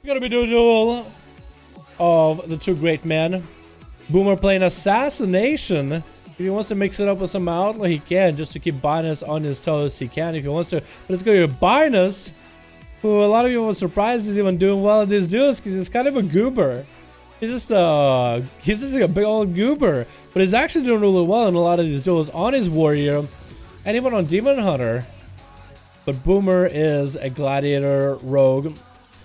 We're gonna be doing a duel of the two great men. Boomer playing Assassination. If he wants to mix it up with some Outlaw, he can, just to keep Binus on his toes. He can if he wants to. But it's gonna be Binus, who a lot of people were surprised is even doing well at these duels because he's kind of a goober. He's just like a big old goober, but he's actually doing really well in a lot of these duels on his warrior, and even on Demon Hunter. But Boomer is a gladiator rogue.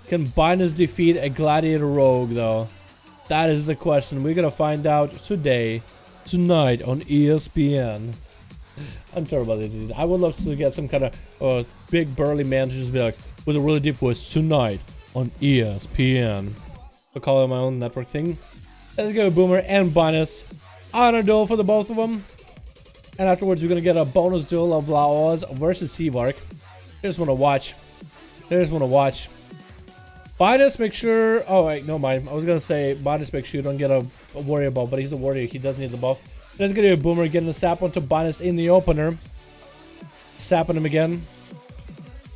Can Binus defeat a gladiator rogue though? That is the question. We're gonna find out tonight on ESPN. I'm terrible at this. I would love to get some kind of big burly man to just be like, with a really deep voice, tonight on ESPN. I'll call it my own network thing. Let's go Boomer and Binus on a duel for the both of them. And afterwards, we're gonna get a bonus duel of Laoz versus Seavark. I just want to watch. Binus, make sure. Oh wait, no mind. I was gonna say Binus, make sure you don't get a warrior buff, but he's a warrior. He does need the buff. Let's get a Boomer getting a sap onto Binus in the opener. Sapping him again.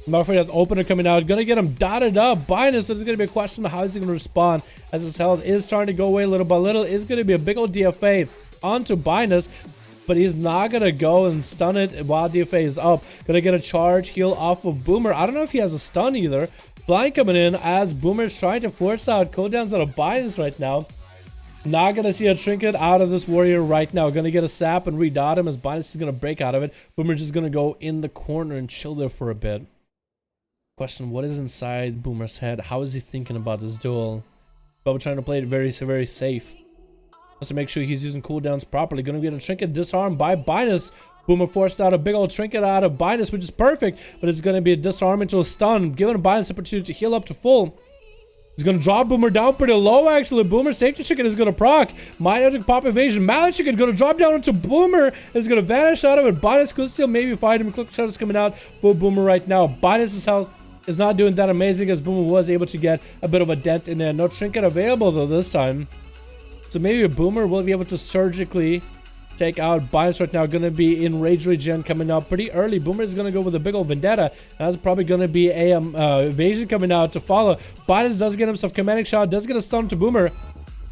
I'm afraid that opener coming out. Gonna get him dotted up. Binus, there's gonna be a question of how is he gonna respond as his health is starting to go away little by little. Is gonna be a big old DFA onto Binus. But he's not gonna go and stun it while DFA is up. Gonna get a charge heal off of Boomer. I don't know if he has a stun either. Blind coming in as Boomer's trying to force out cooldowns out of Binus right now. Not gonna see a trinket out of this warrior right now. Gonna get a sap and redot him as Binus is gonna break out of it. Boomer just gonna go in the corner and chill there for a bit. Question, what is inside Boomer's head? How is he thinking about this duel? But we're trying to play it very, very safe. Just to make sure he's using cooldowns properly. Gonna get a trinket disarmed by Binus. Boomer forced out a big old trinket out of Binus, which is perfect. But it's gonna be a disarm into a stun, giving Binus the opportunity to heal up to full. He's gonna drop Boomer down pretty low actually. Boomer safety trinket is gonna proc. Might pop evasion. Mallet trinket gonna drop down into Boomer. It's gonna vanish out of it. Binus could still maybe fight him. Click shot is coming out for Boomer right now. Binus' health is not doing that amazing as Boomer was able to get a bit of a dent in there. No trinket available though this time. So maybe a Boomer will be able to surgically take out Binus right now. Gonna be in Rage Regen coming up pretty early. Boomer is gonna go with a big old Vendetta. That's probably gonna be a evasion coming out to follow. Binus does get himself commanding shot, does get a stun to Boomer.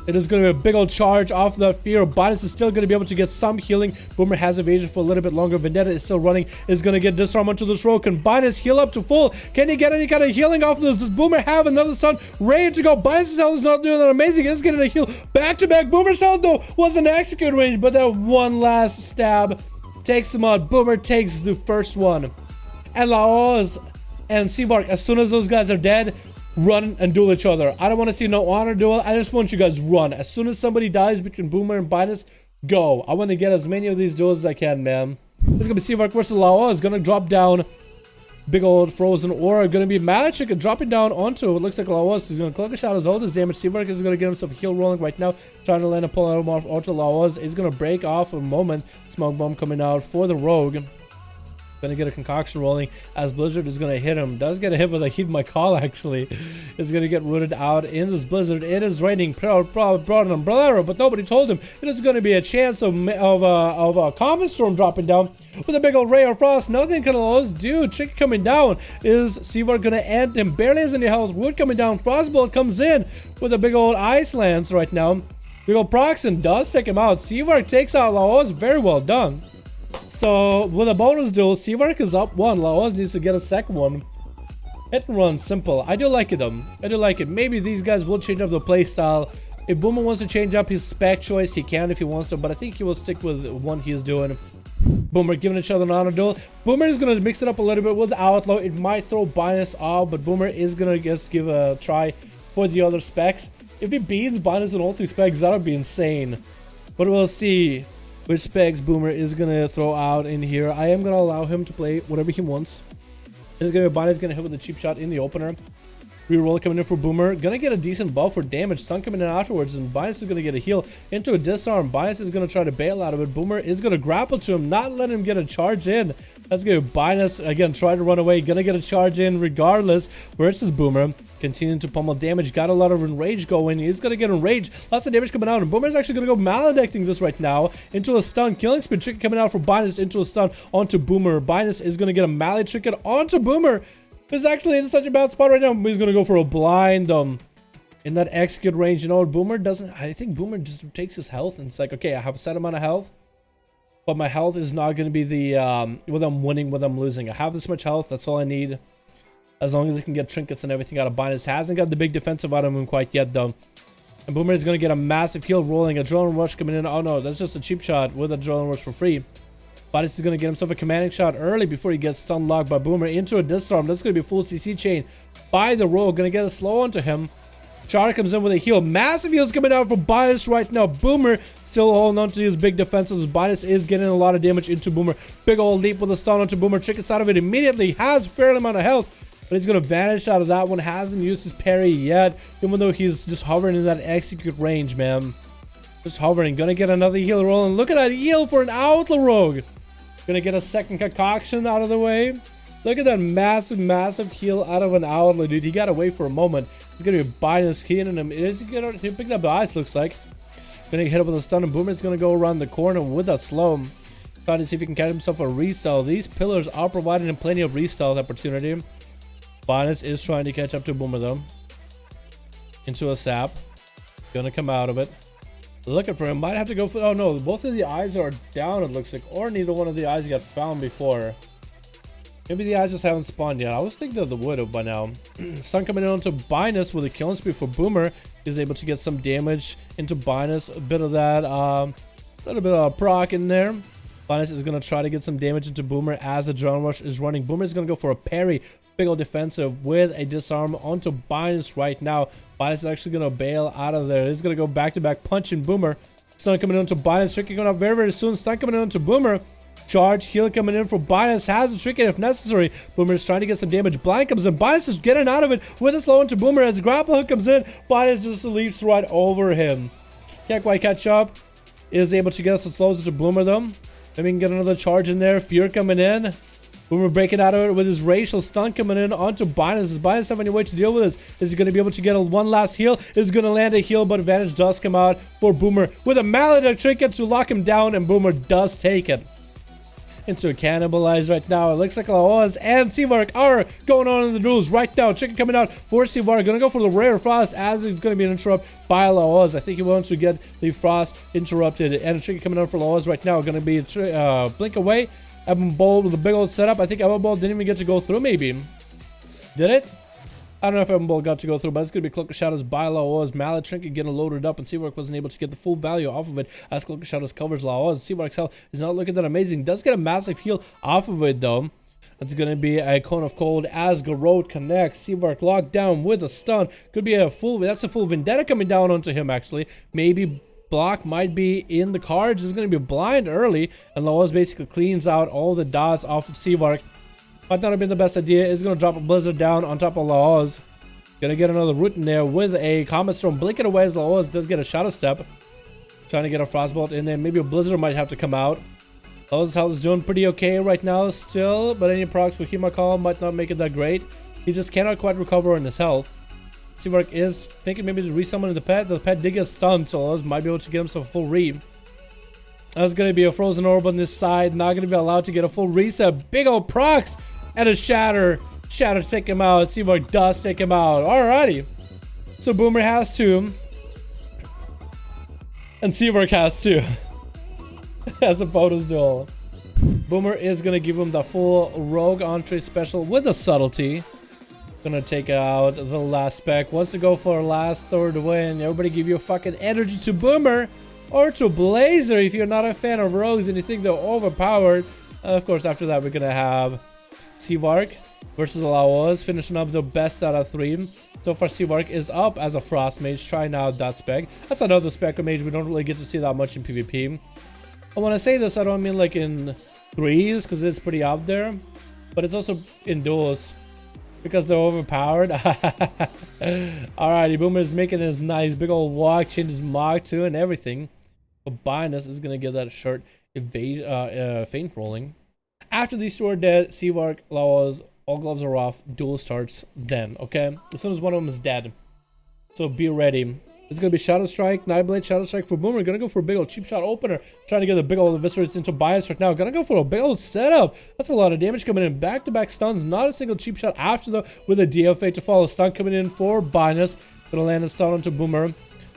It is going to be a big old charge off the fear. Binus is still going to be able to get some healing. Boomer has evasion for a little bit longer. Vendetta is still running. Is going to get disarm onto this row. Can Binus heal up to full? Can he get any kind of healing off this? Does Boomer have another stun ready to go? Binus' health is not doing that amazing. He's getting a heal back to back. Boomer's health though wasn't execute range, but that one last stab takes him out. Boomer takes the first one. And Laoz and Seavark, as soon as those guys are dead, run and duel each other. I don't want to see no honor duel. I just want you guys run. As soon as somebody dies between Boomer and Binus, go. I want to get as many of these duels as I can, man. This is going to be Seavark versus Laoz. Is going to drop down big old frozen aura. Going to be Magic and dropping down onto it. Looks like Laoz. He's going to click a shot as all this damage. Seavark is going to get himself a heal rolling right now. Trying to land a pull out off onto Laoz. He's going to break off a moment. Smoke bomb coming out for the rogue. Gonna get a concoction rolling as Blizzard is gonna hit him. Does get a hit with a heed my call actually. Is gonna get rooted out in this Blizzard. It is raining. Brought an umbrella, but nobody told him it is gonna be a chance of a comet storm dropping down with a big old ray of frost. Nothing can allow dude. Trick coming down. Is Seavark gonna end him? Barely has any health. Wood coming down. Frostbolt comes in with a big old ice lance right now. Big old Proxen does take him out. Seavark takes out Laoz. Very well done. So, with a bonus duel, Seavark is up one. Laoz needs to get a second one. Hit and run, simple. I do like it, though. I do like it. Maybe these guys will change up the playstyle. If Boomer wants to change up his spec choice, he can if he wants to, but I think he will stick with one he's doing. Boomer giving each other an honor duel. Boomer is going to mix it up a little bit with Outlaw. It might throw Binus off, but Boomer is going to just give a try for the other specs. If he beats Binus in all three specs, that would be insane. But we'll see which specs Boomer is going to throw out in here. I am going to allow him to play whatever he wants. This is going to be Binus going to hit with a cheap shot in the opener. Reroll coming in for Boomer. Gonna get a decent buff for damage. Stun coming in afterwards. And Binus is gonna get a heal into a disarm. Binus is gonna try to bail out of it. Boomer is gonna grapple to him. Not let him get a charge in. That's good. Binus again try to run away. Gonna get a charge in regardless. Where's his Boomer? Continuing to pummel damage. Got a lot of enrage going. He's gonna get enraged. Lots of damage coming out. And Boomer's actually gonna go maledicting this right now. Into a stun. Killing Spree trick coming out for Binus into a stun onto Boomer. Binus is gonna get a melee trinket onto Boomer. He's actually in such a bad spot right now. He's gonna go for a blind in that execute range. You know what, Boomer doesn't. I think Boomer just takes his health and it's like, okay, I have a set amount of health, but my health is not gonna be the whether I'm winning, whether I'm losing. I have this much health. That's all I need. As long as he can get trinkets and everything out of Binus. Hasn't got the big defensive out of him quite yet though. And Boomer is gonna get a massive heal rolling. Adrenaline rush coming in. Oh no, that's just a cheap shot with Adrenaline rush for free. Binus is gonna get himself a commanding shot early before he gets stun locked by Boomer into a disarm. That's gonna be a full CC chain by the rogue. Gonna get a slow onto him. Char comes in with a heal. Massive heals coming out from Binus right now. Boomer still holding on to his big defenses. Binus is getting a lot of damage into Boomer. Big old leap with a stun onto Boomer. Trinkets out of it immediately. Has a fair amount of health, but he's gonna vanish out of that one. Hasn't used his parry yet, even though he's just hovering in that execute range, man. Just hovering. Gonna get another heal rolling. Look at that heal for an Outlaw rogue. Gonna get a second concoction out of the way. Look at that massive heal out of an Outlaw, dude. He got away for a moment. He's gonna be Binus hitting him. He picked up the ice, looks like. Gonna hit up with a stun, and Boomer's gonna go around the corner with that slow. Trying to see if he can catch himself a restyle. These pillars are providing him plenty of restyle opportunity. Binus is trying to catch up to Boomer though. Into a sap. Gonna come out of it. Looking for him. Might have to go for... Oh no, both of the eyes are down, it looks like. Or neither one of the eyes got found before. Maybe the eyes just haven't spawned yet. I was thinking of the would have by now. Stun coming in onto Binus with a killing spree for Boomer. He's able to get some damage into Binus. A bit of that, little bit of proc in there. Binus is going to try to get some damage into Boomer as Adrenaline Rush is running. Boomer is going to go for a parry. Big old defensive with a disarm onto Binus right now. Binus is actually going to bail out of there. He's going to go back-to-back punching Boomer. Stun coming in onto Binus. Tricky going up very, very soon. Stun coming in onto Boomer. Charge, heal coming in for Binus. Has a trick if necessary. Boomer is trying to get some damage. Blind comes in. Binus is getting out of it with a slow into Boomer as grapple hook comes in. Binus just leaps right over him. Can't quite catch up. Is able to get some slows into Boomer though. Then we can get another charge in there. Fear coming in. Boomer breaking out of it with his racial stun coming in onto Binus. Does Binus have any way to deal with this? Is he going to be able to get a one last heal? Is going to land a heal, but advantage does come out for Boomer with a maledict trinket to lock him down, and Boomer does take it. Into a cannibalize right now. It looks like Laoz and Seavark are going on in the duels right now. Chicken coming out for Seavark. Gonna go for the rare frost as it's gonna be an interrupt by Laoz. I think he wants to get the frost interrupted. And a chicken coming out for Laoz right now. Gonna be blink away. Ebon Bolt with a big old setup. I think Ebon Bolt didn't even get to go through, maybe. Did it? I don't know if Ebon Bolt got to go through, but it's going to be Cloak of Shadows by Laoz. Mallet Trinket getting loaded up, and Seavark wasn't able to get the full value off of it as Cloak of Shadows covers Laoz. Seavark's health is not looking that amazing. Does get a massive heal off of it, though. It's going to be a Cone of Cold as Garrote connects. Seavark locked down with a stun. Could be a full... That's a full Vendetta coming down onto him, actually. Maybe... Block might be in the cards. It's going to be blind early, and Laoz basically cleans out all the dots off of Seavark. Might not have been the best idea. It's going to drop a Blizzard down on top of Laoz. Gonna get another root in there with a Comet Storm. Blink it away as Laoz does get a Shadow Step. Trying to get a Frostbolt in there. Maybe a Blizzard might have to come out. Laoz's health is doing pretty okay right now still, but any procs with Hemocall might not make it that great. He just cannot quite recover on his health. Seavark is thinking maybe to resummon the pet. The pet did get stunned, so Laoz might be able to get himself a full re. That's gonna be a Frozen Orb on this side. Not gonna be allowed to get a full reset. Big old procs and a Shatter. Shatter take him out. Seavark does take him out. Alrighty. So Boomer has two. And Seavark has two. As a bonus duel. Boomer is gonna give him the full Rogue Entree special with a subtlety. Gonna take out the last spec. Wants to go for a last third win. Everybody give you a fucking energy to Boomer or to Blazer if you're not a fan of rogues and you think they're overpowered. Of course, after that, we're gonna have Seavark versus Laoz, finishing up the best out of 3. So far, Seavark is up as a Frost Mage, trying out that spec. That's another spec of Mage we don't really get to see that much in PvP. And when I say this, I don't mean like in threes, because it's pretty out there. But it's also in duels, because they're overpowered. Alrighty, Boomer is making his nice big old walk, change his mark too, and everything. But Binus is going to get that short feint rolling. After these two are dead, Seavark, Laoz, all gloves are off, duel starts then, okay? As soon as one of them is dead. So be ready. It's going to be Shadow Strike, Nightblade, Shadow Strike for Boomer. Going to go for a big old cheap shot opener. Trying to get the big old Eviscerates into bias right now. Going to go for a big old setup. That's a lot of damage coming in. Back-to-back stuns. Not a single cheap shot after though, with a DFA to follow. Stun coming in for Binus. Going to land a stun onto Boomer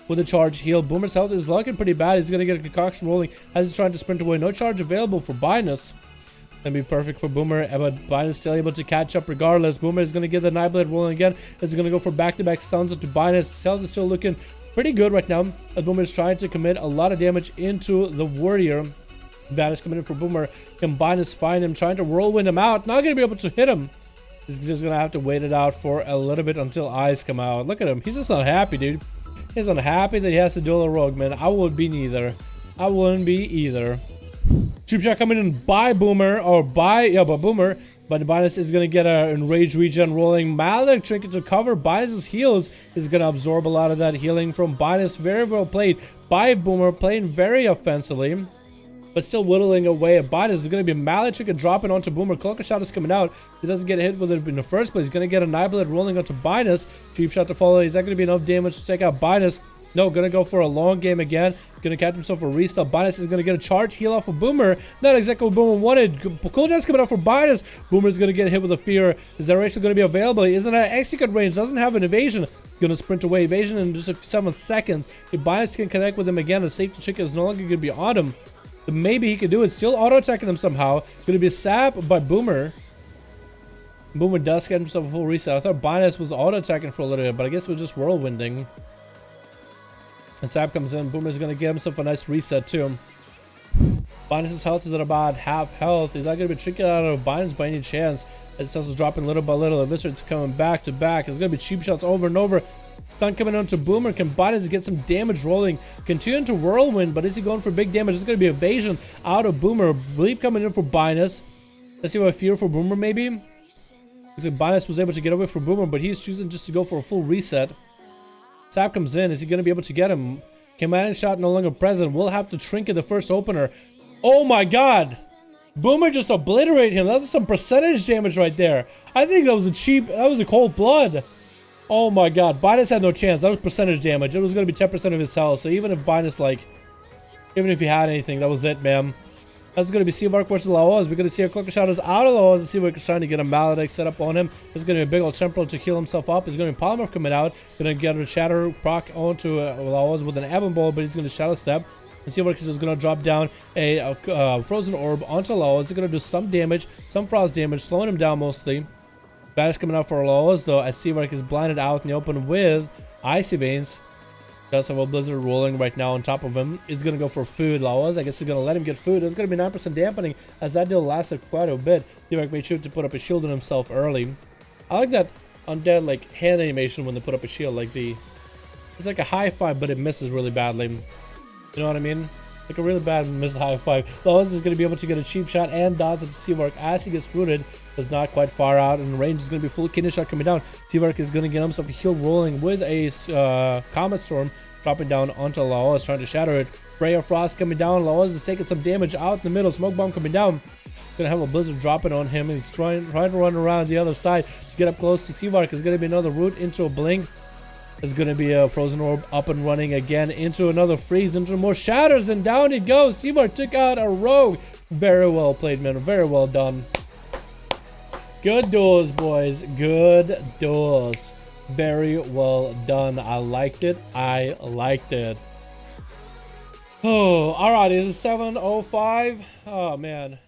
with a charge heal. Boomer's health is looking pretty bad. He's going to get a concoction rolling as he's trying to sprint away. No charge available for Binus. Gonna be perfect for Boomer, but Binus still able to catch up regardless. Boomer is gonna get the Nightblade rolling again. It's gonna go for back-to-back stuns into Binus. His health is still looking pretty good right now, as Boomer is trying to commit a lot of damage into the warrior. Vanish coming in for Boomer. Can Binus find him, trying to whirlwind him out. Not gonna be able to hit him. He's just gonna have to wait it out for a little bit until eyes come out. Look at him. He's just not happy, dude. He's unhappy that he has to duel a rogue, man. I would be neither. I wouldn't be either. Cheap shot coming in by Boomer, or by Boomer, but Binus is gonna get a enraged regen rolling. Malik trinket to cover Binus's heals is gonna absorb a lot of that healing from Binus. Very well played by Boomer, playing very offensively, but still whittling away at Binus. Is gonna be Malik trinket dropping onto Boomer. Cloaker shot is coming out. He doesn't get hit with it in the first place. He's gonna get a Nightblade rolling onto Binus. Cheap shot to follow. Is that gonna be enough damage to take out Binus? No, gonna go for a long game again. Gonna catch himself a restart. Binus is gonna get a charge heal off of Boomer. Not exactly what Boomer wanted. Cooldown's coming out for Binus. Boomer's gonna get hit with a fear. Is that actually gonna be available? He isn't at execute range. Doesn't have an evasion. Gonna sprint away. Evasion in just 7 seconds. If Binus can connect with him again, the safety chick is no longer gonna be on him. But maybe he can do it. Still auto attacking him somehow. Gonna be sapped by Boomer. Boomer does get himself a full reset. I thought Binus was auto attacking for a little bit, but I guess we're just whirlwinding. And Sap comes in. Boomer's gonna get himself a nice reset too. Binus' health is at about half health. He's not gonna be tricking out of Binus by any chance. His health is dropping little by little. Eviscerate's coming back to back. It's gonna be cheap shots over and over. Stun coming onto Boomer. Can Binus get some damage rolling? Continuing to whirlwind, but is he going for big damage? It's gonna be evasion out of Boomer. Bleep coming in for Binus. Let's see what fear for Boomer maybe. Looks like Binus was able to get away from Boomer, but he's choosing just to go for a full reset. Sap comes in. Is he going to be able to get him? Commanding shot no longer present. We'll have to trinket the first opener. Oh my god! Boomer just obliterated him. That's some percentage damage right there. I think that was a cold blood. Oh my god. Binus had no chance. That was percentage damage. It was going to be 10% of his health. So even if Binus, even if he had anything, that was it, man. That's going to be Seamark versus Laoz. We're going to see a Cloaker Shot is out of Laoz. Seamark is trying to get a Maledict set up on him. There's going to be a big old Temporal to heal himself up. There's going to be Polymorph coming out. Going to get a Shatter proc onto Laoz with an Ebon Ball, but he's going to Shadow Step. And Seamark is just going to drop down a Frozen Orb onto Laoz. It's going to do some damage, some Frost damage, slowing him down mostly. Banish coming out for Laoz though, as Seamark is blinded out in the open with Icy Veins. Does have a Blizzard rolling right now on top of him. He's going to go for food, Laoz. I guess he's going to let him get food. It's going to be 9% dampening, as that deal lasted quite a bit. Seamark made sure to put up a shield on himself early. I like that undead hand animation when they put up a shield. It's like a high five, but it misses really badly. You know what I mean? Like a really bad miss high five. Laoz is going to be able to get a cheap shot and dodge at Seamark as he gets rooted. Is not quite far out, and the range is going to be full kidney shot coming down. Seamark is going to get himself a heal rolling with a Comet Storm dropping down onto Laoz, trying to shatter it. Ray of Frost coming down. Laoz is taking some damage out in the middle. Smoke Bomb coming down. Gonna have a Blizzard dropping on him. He's trying to run around the other side to get up close to Seamark. Is going to be another root into a blink. There's going to be a Frozen Orb up and running again into another freeze, into more shatters, and down he goes. Seamark took out a rogue. Very well played, man. Very well done. Good duels, boys. Good duels. Very well done. I liked it. I liked it. Oh, alright. Is it 7:05? Oh, man.